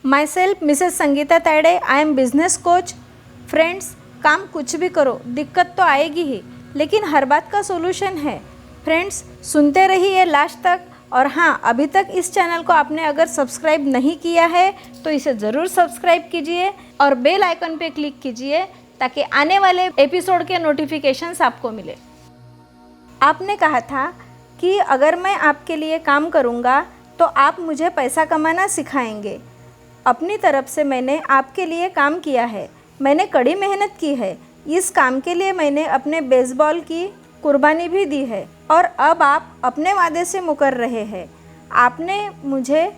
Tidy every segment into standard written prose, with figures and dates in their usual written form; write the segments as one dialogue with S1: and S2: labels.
S1: My self Mrs Sangeeta Tayade, I am business coach. Friends, काम कुछ भी करो, दिक्कत तो आएगी ही, लेकिन हर बात का सोल्यूशन है। फ्रेंड्स, सुनते रहिए लास्ट तक। और हाँ, अभी तक इस चैनल को आपने अगर सब्सक्राइब नहीं किया है तो इसे ज़रूर सब्सक्राइब कीजिए और बेल आइकन पे क्लिक कीजिए ताकि आने वाले एपिसोड के नोटिफिकेशंस आपको मिले। आपने कहा था कि अगर मैं आपके लिए काम करूँगा तो आप मुझे पैसा कमाना सिखाएंगे। अपनी तरफ से मैंने आपके लिए काम किया है, मैंने कड़ी मेहनत की है। इस काम के लिए मैंने अपने बेसबॉल की कुर्बानी भी दी है और अब आप अपने वादे से मुकर रहे हैं। आपने मुझे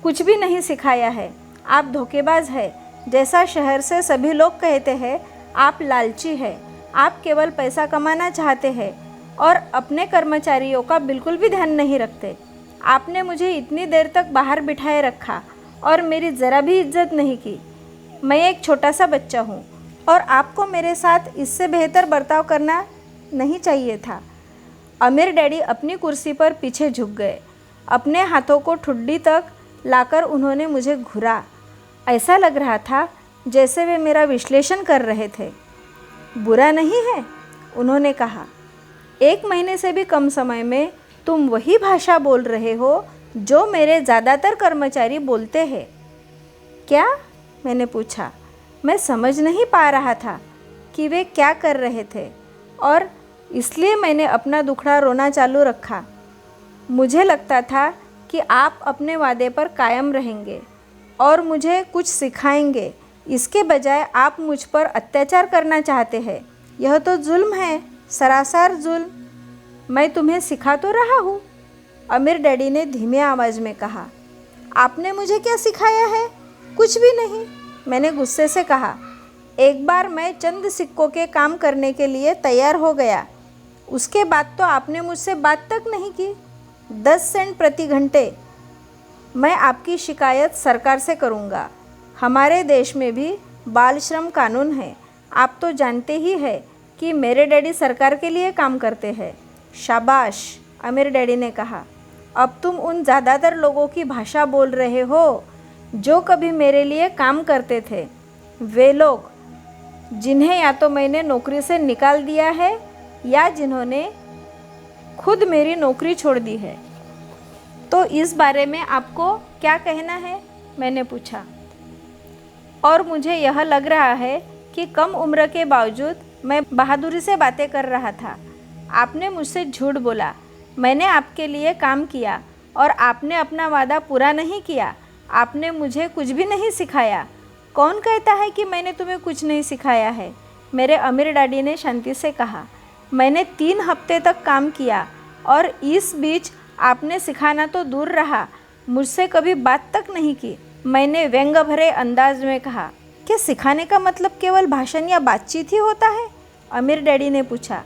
S1: कुछ भी नहीं सिखाया है, आप धोखेबाज हैं। जैसा शहर से सभी लोग कहते हैं, आप लालची हैं। आप केवल पैसा कमाना चाहते हैं और अपने कर्मचारियों का बिल्कुल भी ध्यान नहीं रखते। आपने मुझे इतनी देर तक बाहर बिठाए रखा और मेरी ज़रा भी इज्जत नहीं की। मैं एक छोटा सा बच्चा हूँ और आपको मेरे साथ इससे बेहतर बर्ताव करना नहीं चाहिए था। अमीर डैडी अपनी कुर्सी पर पीछे झुक गए। अपने हाथों को ठुड्डी तक लाकर उन्होंने मुझे घूरा। ऐसा लग रहा था जैसे वे मेरा विश्लेषण कर रहे थे। बुरा नहीं है, उन्होंने कहा। 1 महीने से भी कम समय में तुम वही भाषा बोल रहे हो जो मेरे ज़्यादातर कर्मचारी बोलते हैं। क्या? मैंने पूछा। मैं समझ नहीं पा रहा था कि वे क्या कर रहे थे और इसलिए मैंने अपना दुखड़ा रोना चालू रखा। मुझे लगता था कि आप अपने वादे पर कायम रहेंगे और मुझे कुछ सिखाएंगे। इसके बजाय आप मुझ पर अत्याचार करना चाहते हैं। यह तो जुल्म है, सरासर जुल्म। मैं तुम्हें सिखा तो रहा हूँ, अमीर डैडी ने धीमे आवाज़ में कहा। आपने मुझे क्या सिखाया है? कुछ भी नहीं, मैंने गुस्से से कहा। एक बार मैं चंद सिक्कों के काम करने के लिए तैयार हो गया, उसके बाद तो आपने मुझसे बात तक नहीं की। 10 सेंट प्रति घंटे। मैं आपकी शिकायत सरकार से करूँगा। हमारे देश में भी बाल श्रम कानून है। आप तो जानते ही हैं कि मेरे डैडी सरकार के लिए काम करते हैं। शाबाश, अमीर डैडी ने कहा। अब तुम उन ज़्यादातर लोगों की भाषा बोल रहे हो जो कभी मेरे लिए काम करते थे। वे लोग जिन्हें या तो मैंने नौकरी से निकाल दिया है या जिन्होंने खुद मेरी नौकरी छोड़ दी है। तो इस बारे में आपको क्या कहना है? मैंने पूछा। और मुझे यह लग रहा है कि कम उम्र के बावजूद मैं बहादुरी से बातें कर रहा था। आपने मुझसे झूठ बोला। मैंने आपके लिए काम किया और आपने अपना वादा पूरा नहीं किया। आपने मुझे कुछ भी नहीं सिखाया। कौन कहता है कि मैंने तुम्हें कुछ नहीं सिखाया है? मेरे अमीर डैडी ने शांति से कहा। मैंने 3 हफ्ते तक काम किया और इस बीच आपने सिखाना तो दूर रहा, मुझसे कभी बात तक नहीं की। मैंने व्यंग भरे अंदाज में कहा। क्या सिखाने का मतलब केवल भाषण या बातचीत ही होता है? अमीर डैडी ने पूछा।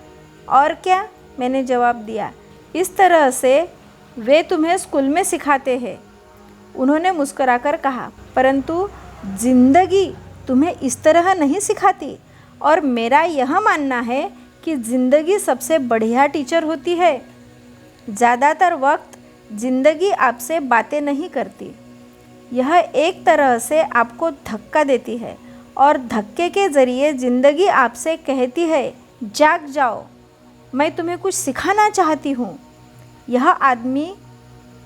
S1: और क्या, मैंने जवाब दिया। इस तरह से वे तुम्हें स्कूल में सिखाते हैं, उन्होंने मुस्कुराकर कहा। परंतु जिंदगी तुम्हें इस तरह नहीं सिखाती और मेरा यह मानना है कि ज़िंदगी सबसे बढ़िया टीचर होती है। ज़्यादातर वक्त ज़िंदगी आपसे बातें नहीं करती, यह एक तरह से आपको धक्का देती है और धक्के के ज़रिए ज़िंदगी आपसे कहती है, जाग जाओ, मैं तुम्हें कुछ सिखाना चाहती हूँ। यह आदमी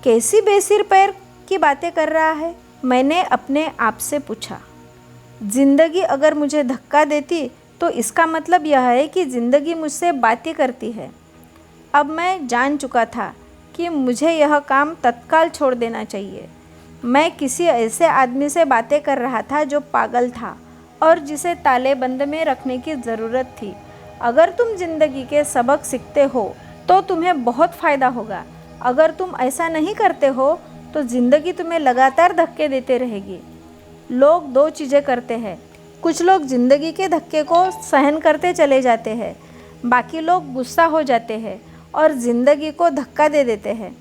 S1: कैसी बेसिर पैर की बातें कर रहा है? मैंने अपने आप से पूछा। ज़िंदगी अगर मुझे धक्का देती तो इसका मतलब यह है कि ज़िंदगी मुझसे बातें करती है। अब मैं जान चुका था कि मुझे यह काम तत्काल छोड़ देना चाहिए। मैं किसी ऐसे आदमी से बातें कर रहा था जो पागल था और जिसे ताले बंद में रखने की ज़रूरत थी। अगर तुम ज़िंदगी के सबक सीखते हो तो तुम्हें बहुत फ़ायदा होगा। अगर तुम ऐसा नहीं करते हो तो ज़िंदगी तुम्हें लगातार धक्के देते रहेगी। लोग 2 चीज़ें करते हैं। कुछ लोग ज़िंदगी के धक्के को सहन करते चले जाते हैं, बाकी लोग गुस्सा हो जाते हैं और ज़िंदगी को धक्का दे देते हैं।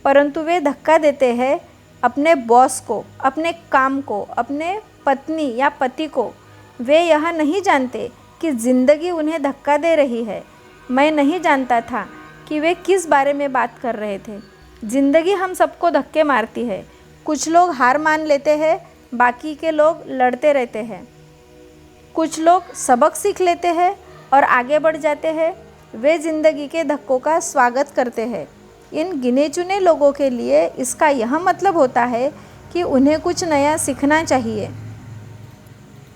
S1: परंतु वे धक्का देते हैं अपने बॉस को, अपने काम को, अपने पत्नी या पति को। वे यह नहीं जानते कि ज़िंदगी उन्हें धक्का दे रही है। मैं नहीं जानता था कि वे किस बारे में बात कर रहे थे। ज़िंदगी हम सबको धक्के मारती है। कुछ लोग हार मान लेते हैं, बाकी के लोग लड़ते रहते हैं। कुछ लोग सबक सीख लेते हैं और आगे बढ़ जाते हैं। वे ज़िंदगी के धक्कों का स्वागत करते हैं। इन गिने चुने लोगों के लिए इसका यह मतलब होता है कि उन्हें कुछ नया सीखना चाहिए।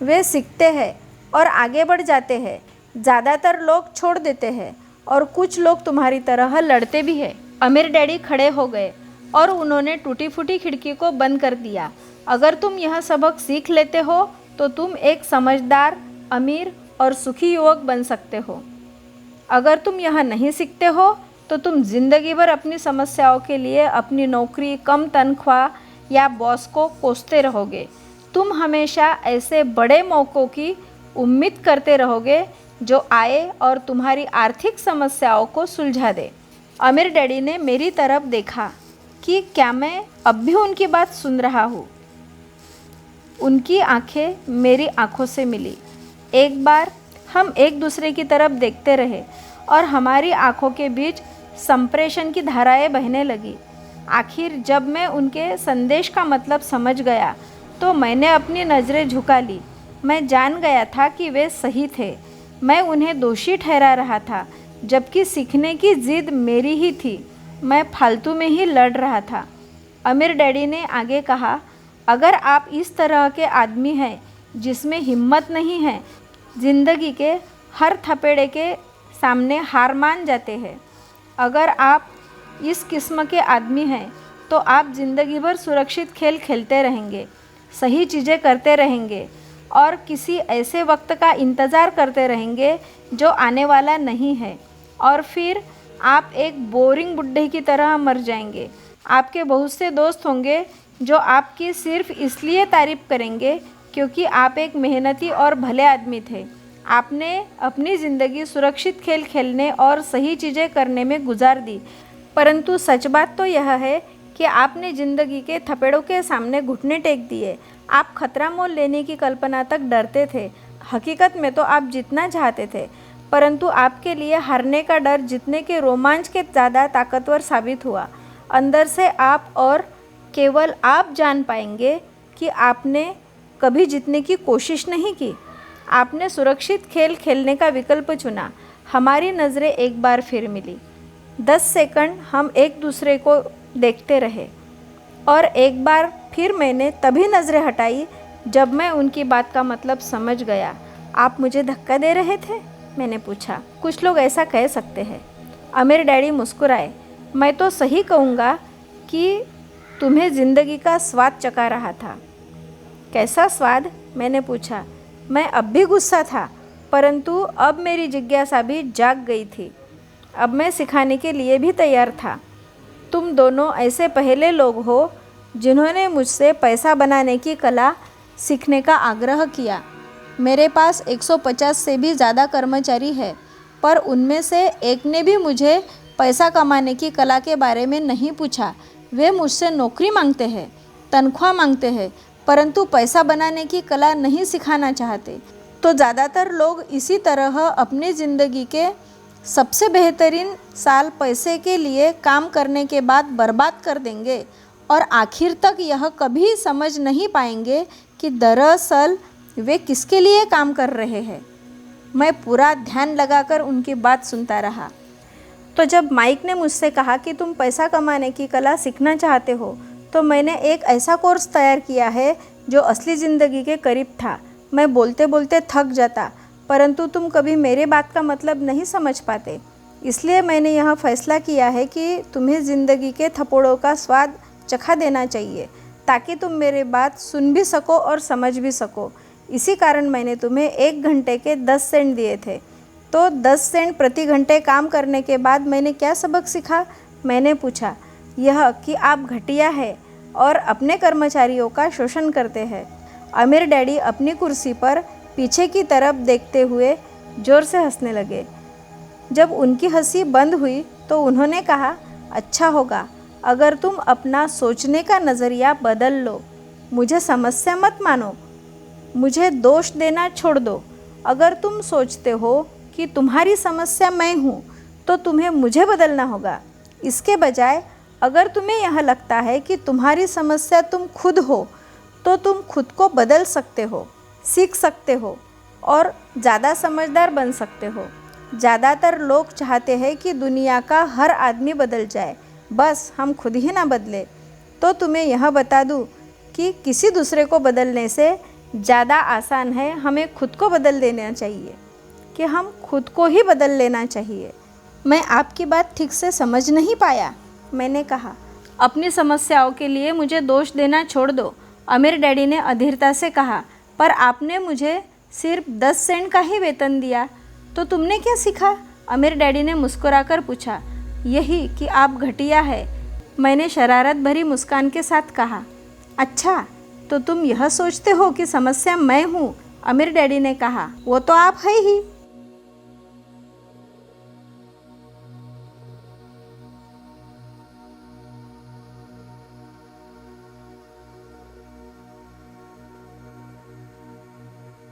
S1: वे सीखते हैं और आगे बढ़ जाते हैं। ज़्यादातर लोग छोड़ देते हैं और कुछ लोग तुम्हारी तरह लड़ते भी हैं। अमीर डैडी खड़े हो गए और उन्होंने टूटी फूटी खिड़की को बंद कर दिया। अगर तुम यह सबक सीख लेते हो तो तुम एक समझदार, अमीर और सुखी युवक बन सकते हो। अगर तुम यह नहीं सीखते हो तो तुम ज़िंदगी भर अपनी समस्याओं के लिए अपनी नौकरी, कम तनख्वाह या बॉस को कोसते रहोगे। तुम हमेशा ऐसे बड़े मौक़ों की उम्मीद करते रहोगे जो आए और तुम्हारी आर्थिक समस्याओं को सुलझा दे। अमीर डैडी ने मेरी तरफ देखा कि क्या मैं अब भी उनकी बात सुन रहा हूँ। उनकी आंखें मेरी आंखों से मिली। एक बार हम एक दूसरे की तरफ देखते रहे और हमारी आंखों के बीच संप्रेषण की धाराएं बहने लगी। आखिर जब मैं उनके संदेश का मतलब समझ गया तो मैंने अपनी नज़रें झुका ली। मैं जान गया था कि वे सही थे। मैं उन्हें दोषी ठहरा रहा था, जबकि सीखने की जिद मेरी ही थी। मैं फालतू में ही लड़ रहा था। अमीर डैडी ने आगे कहा, अगर आप इस तरह के आदमी हैं जिसमें हिम्मत नहीं है, ज़िंदगी के हर थपेड़े के सामने हार मान जाते हैं, अगर आप इस किस्म के आदमी हैं तो आप ज़िंदगी भर सुरक्षित खेल खेलते रहेंगे, सही चीज़ें करते रहेंगे और किसी ऐसे वक्त का इंतज़ार करते रहेंगे जो आने वाला नहीं है, और फिर आप एक बोरिंग बुड्ढे की तरह मर जाएंगे। आपके बहुत से दोस्त होंगे जो आपकी सिर्फ इसलिए तारीफ़ करेंगे क्योंकि आप एक मेहनती और भले आदमी थे। आपने अपनी ज़िंदगी सुरक्षित खेल खेलने और सही चीज़ें करने में गुजार दी, परंतु सच बात तो यह है कि आपने ज़िंदगी के थपेड़ों के सामने घुटने टेक दिए। आप खतरा मोल लेने की कल्पना तक डरते थे। हकीकत में तो आप जीतना चाहते थे, परंतु आपके लिए हारने का डर जीतने के रोमांच के ज़्यादा ताकतवर साबित हुआ। अंदर से आप और केवल आप जान पाएंगे कि आपने कभी जीतने की कोशिश नहीं की। आपने सुरक्षित खेल खेलने का विकल्प चुना। हमारी नज़रें एक बार फिर मिली। 10 सेकंड हम एक दूसरे को देखते रहे और एक बार फिर मैंने तभी नज़रें हटाई जब मैं उनकी बात का मतलब समझ गया। आप मुझे धक्का दे रहे थे? मैंने पूछा। कुछ लोग ऐसा कह सकते हैं। अमीर डैडी मुस्कुराए। मैं तो सही कहूँगा कि तुम्हें ज़िंदगी का स्वाद चखा रहा था। कैसा स्वाद? मैंने पूछा। मैं अब भी गुस्सा था, परंतु अब मेरी जिज्ञासा भी जाग गई थी। अब मैं सिखाने के लिए भी तैयार था। तुम दोनों ऐसे पहले लोग हो जिन्होंने मुझसे पैसा बनाने की कला सीखने का आग्रह किया। मेरे पास 150 से भी ज़्यादा कर्मचारी हैं, पर उनमें से एक ने भी मुझे पैसा कमाने की कला के बारे में नहीं पूछा। वे मुझसे नौकरी मांगते हैं, तनख्वाह मांगते हैं, परंतु पैसा बनाने की कला नहीं सिखाना चाहते। तो ज़्यादातर लोग इसी तरह अपनी ज़िंदगी के सबसे बेहतरीन साल पैसे के लिए काम करने के बाद बर्बाद कर देंगे और आखिर तक यह कभी समझ नहीं पाएंगे कि दरअसल वे किसके लिए काम कर रहे हैं। मैं पूरा ध्यान लगाकर उनकी बात सुनता रहा। तो जब माइक ने मुझसे कहा कि तुम पैसा कमाने की कला सीखना चाहते हो, तो मैंने एक ऐसा कोर्स तैयार किया है जो असली ज़िंदगी के करीब था। मैं बोलते बोलते थक जाता, परंतु तुम कभी मेरे बात का मतलब नहीं समझ पाते। इसलिए मैंने यह फैसला किया है कि तुम्हें ज़िंदगी के थप्पड़ों का स्वाद चखा देना चाहिए, ताकि तुम मेरी बात सुन भी सको और समझ भी सको। इसी कारण मैंने तुम्हें 1 घंटे के 10 सेंट दिए थे। तो 10 सेंट प्रति घंटे काम करने के बाद मैंने क्या सबक सीखा? मैंने पूछा। यह कि आप घटिया है और अपने कर्मचारियों का शोषण करते हैं। अमीर डैडी अपनी कुर्सी पर पीछे की तरफ देखते हुए ज़ोर से हंसने लगे। जब उनकी हंसी बंद हुई तो उन्होंने कहा, अच्छा होगा अगर तुम अपना सोचने का नज़रिया बदल लो। मुझे समस्या मत मानो, मुझे दोष देना छोड़ दो। अगर तुम सोचते हो कि तुम्हारी समस्या मैं हूँ, तो तुम्हें मुझे बदलना होगा। इसके बजाय अगर तुम्हें यह लगता है कि तुम्हारी समस्या तुम खुद हो, तो तुम खुद को बदल सकते हो, सीख सकते हो और ज़्यादा समझदार बन सकते हो। ज़्यादातर लोग चाहते हैं कि दुनिया का हर आदमी बदल जाए, बस हम खुद ही ना बदले। तो तुम्हें यह बता दूँ कि किसी दूसरे को बदलने से ज़्यादा आसान है हमें खुद को बदल देना चाहिए, कि हम खुद को ही बदल लेना चाहिए। मैं आपकी बात ठीक से समझ नहीं पाया, मैंने कहा। अपनी समस्याओं के लिए मुझे दोष देना छोड़ दो, अमीर डैडी ने अधीरता से कहा। पर आपने मुझे सिर्फ 10 सेंट का ही वेतन दिया, तो तुमने क्या सीखा? अमीर डैडी ने मुस्कुराकर पूछा। यही कि आप घटिया है, मैंने शरारत भरी मुस्कान के साथ कहा। अच्छा, तो तुम यह सोचते हो कि समस्या मैं हूँ? अमीर डैडी ने कहा। वो तो आप है ही।